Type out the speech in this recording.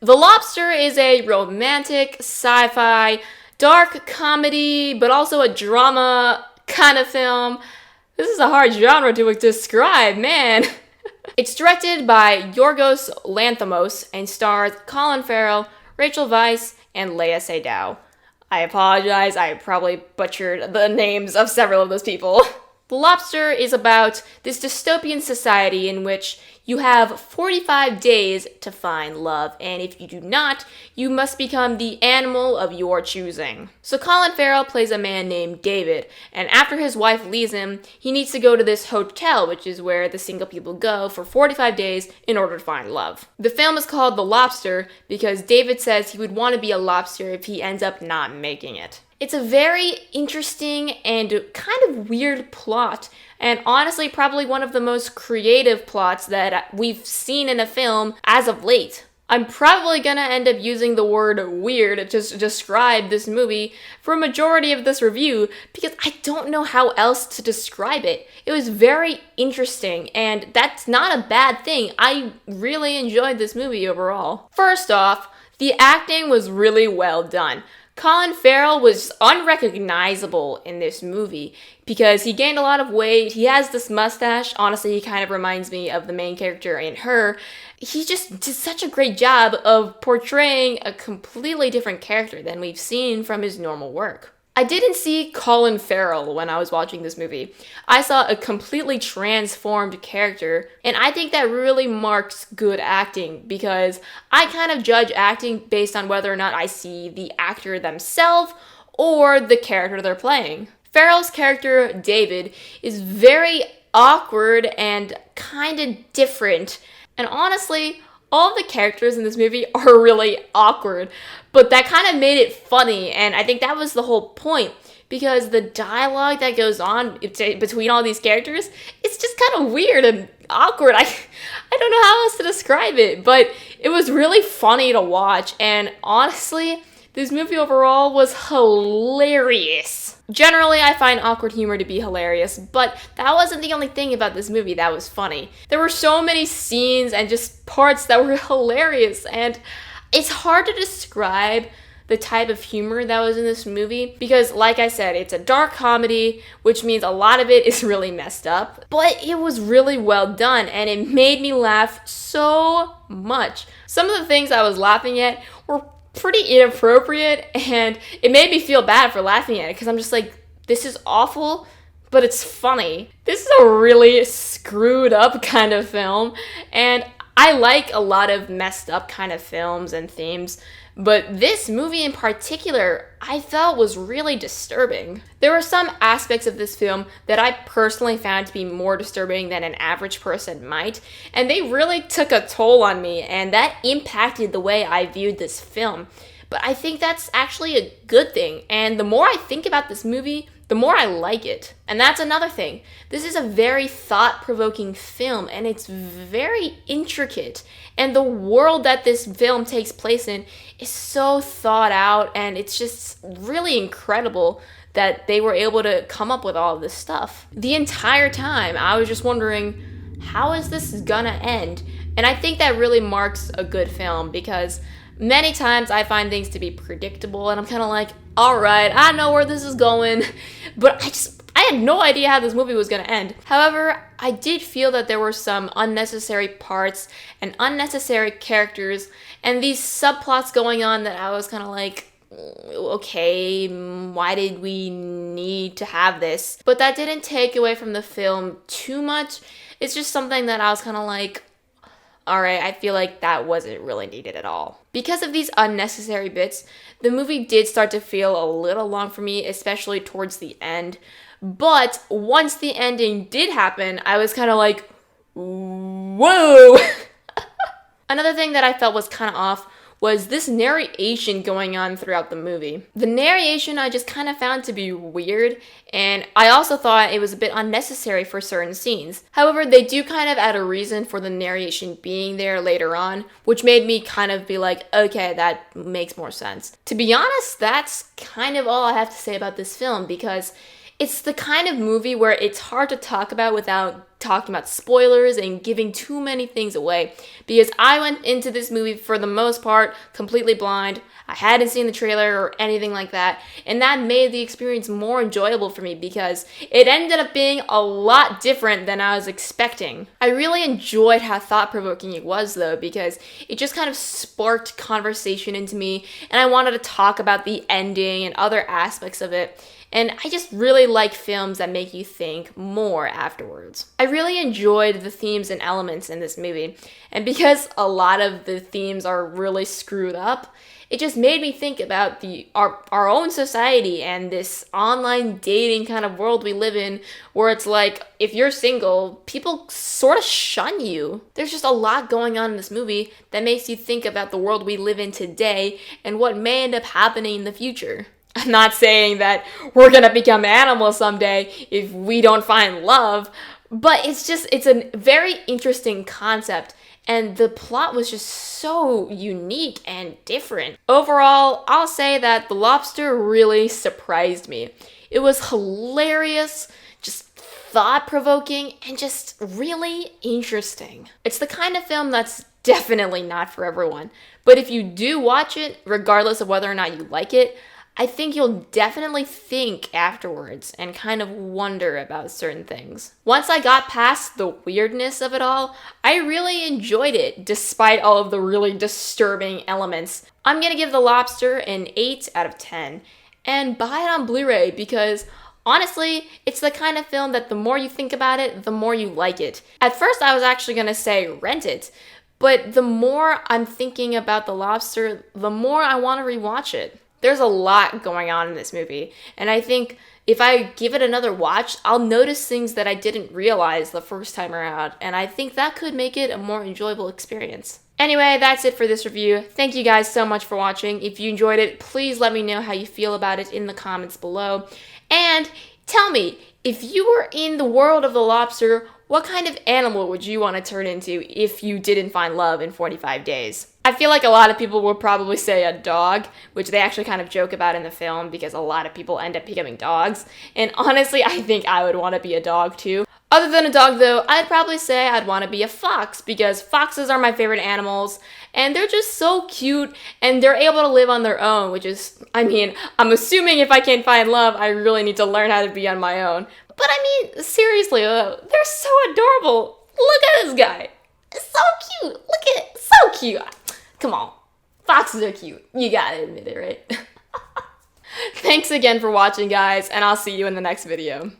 The Lobster is a romantic, sci-fi, dark comedy, but also a drama kind of film. This is a hard genre to describe, man. It's directed by Yorgos Lanthimos and stars Colin Farrell, Rachel Weisz, and Léa Seydoux. I apologize, I probably butchered the names of several of those people. The Lobster is about this dystopian society in which you have 45 days to find love, and if you do not, you must become the animal of your choosing. So Colin Farrell plays a man named David, and after his wife leaves him, he needs to go to this hotel, which is where the single people go for 45 days in order to find love. The film is called The Lobster because David says he would want to be a lobster if he ends up not making it. It's a very interesting and kind of weird plot, and honestly probably one of the most creative plots that we've seen in a film as of late. I'm probably gonna end up using the word weird to describe this movie for a majority of this review because I don't know how else to describe it. It was very interesting, and that's not a bad thing. I really enjoyed this movie overall. First off, the acting was really well done. Colin Farrell was unrecognizable in this movie because he gained a lot of weight. He has this mustache. Honestly, he kind of reminds me of the main character in Her. He just did such a great job of portraying a completely different character than we've seen from his normal work. I didn't see Colin Farrell when I was watching this movie. I saw a completely transformed character, and I think that really marks good acting because I kind of judge acting based on whether or not I see the actor themselves or the character they're playing. Farrell's character, David, is very awkward and kind of different, and honestly, all of the characters in this movie are really awkward, but that kind of made it funny, and I think that was the whole point, because the dialogue that goes on between all these characters, it's just kind of weird and awkward. I don't know how else to describe it, but it was really funny to watch, and honestly, this movie overall was hilarious. Generally, I find awkward humor to be hilarious, but that wasn't the only thing about this movie that was funny. There were so many scenes and just parts that were hilarious, and it's hard to describe the type of humor that was in this movie because, like I said, it's a dark comedy, which means a lot of it is really messed up, but it was really well done, and it made me laugh so much. Some of the things I was laughing at were pretty inappropriate, and it made me feel bad for laughing at it because I'm just like, this is awful, but it's funny. This is a really screwed up kind of film, and I like a lot of messed up kind of films and themes, but this movie in particular, I felt was really disturbing. There were some aspects of this film that I personally found to be more disturbing than an average person might, and they really took a toll on me, and that impacted the way I viewed this film. But I think that's actually a good thing, and the more I think about this movie, the more I like it. And that's another thing. This is a very thought-provoking film, and it's very intricate. And the world that this film takes place in is so thought out, and it's just really incredible that they were able to come up with all of this stuff. The entire time, I was just wondering, how is this gonna end? And I think that really marks a good film because many times I find things to be predictable, and I'm kind of like, all right, I know where this is going, but I had no idea how this movie was going to end. However, I did feel that there were some unnecessary parts and unnecessary characters and these subplots going on that I was kind of like, okay, why did we need to have this? But that didn't take away from the film too much. It's just something that I was kind of like, alright, I feel like that wasn't really needed at all. Because of these unnecessary bits, the movie did start to feel a little long for me, especially towards the end. But once the ending did happen, I was kind of like, whoa! Another thing that I felt was kind of off was this narration going on throughout the movie. The narration I just kind of found to be weird, and I also thought it was a bit unnecessary for certain scenes. However, they do kind of add a reason for the narration being there later on, which made me kind of be like, okay, that makes more sense. To be honest, that's kind of all I have to say about this film, because it's the kind of movie where it's hard to talk about without talking about spoilers and giving too many things away, because I went into this movie for the most part completely blind. I hadn't seen the trailer or anything like that, and that made the experience more enjoyable for me because it ended up being a lot different than I was expecting. I really enjoyed how thought-provoking it was though, because it just kind of sparked conversation into me, and I wanted to talk about the ending and other aspects of it. And I just really like films that make you think more afterwards. I really enjoyed the themes and elements in this movie, and because a lot of the themes are really screwed up, it just made me think about our own society and this online dating kind of world we live in, where it's like, if you're single, people sort of shun you. There's just a lot going on in this movie that makes you think about the world we live in today and what may end up happening in the future. I'm not saying that we're gonna become animals someday if we don't find love, but it's a very interesting concept, and the plot was just so unique and different. Overall, I'll say that The Lobster really surprised me. It was hilarious, just thought-provoking, and just really interesting. It's the kind of film that's definitely not for everyone, but if you do watch it, regardless of whether or not you like it, I think you'll definitely think afterwards and kind of wonder about certain things. Once I got past the weirdness of it all, I really enjoyed it, despite all of the really disturbing elements. I'm gonna give The Lobster an 8 out of 10, and buy it on Blu-ray because honestly, it's the kind of film that the more you think about it, the more you like it. At first, I was actually gonna say rent it, but the more I'm thinking about The Lobster, the more I want to rewatch it. There's a lot going on in this movie, and I think if I give it another watch, I'll notice things that I didn't realize the first time around, and I think that could make it a more enjoyable experience. Anyway, that's it for this review. Thank you guys so much for watching. If you enjoyed it, please let me know how you feel about it in the comments below. And tell me, if you were in the world of The Lobster, what kind of animal would you want to turn into if you didn't find love in 45 days? I feel like a lot of people would probably say a dog, which they actually kind of joke about in the film because a lot of people end up becoming dogs. And honestly, I think I would want to be a dog too. Other than a dog though, I'd probably say I'd want to be a fox because foxes are my favorite animals and they're just so cute and they're able to live on their own, which is, I'm assuming if I can't find love, I really need to learn how to be on my own. But seriously, they're so adorable. Look at this guy. It's so cute. Look at it. So cute. Come on. Foxes are cute. You gotta admit it, right? Thanks again for watching, guys, and I'll see you in the next video.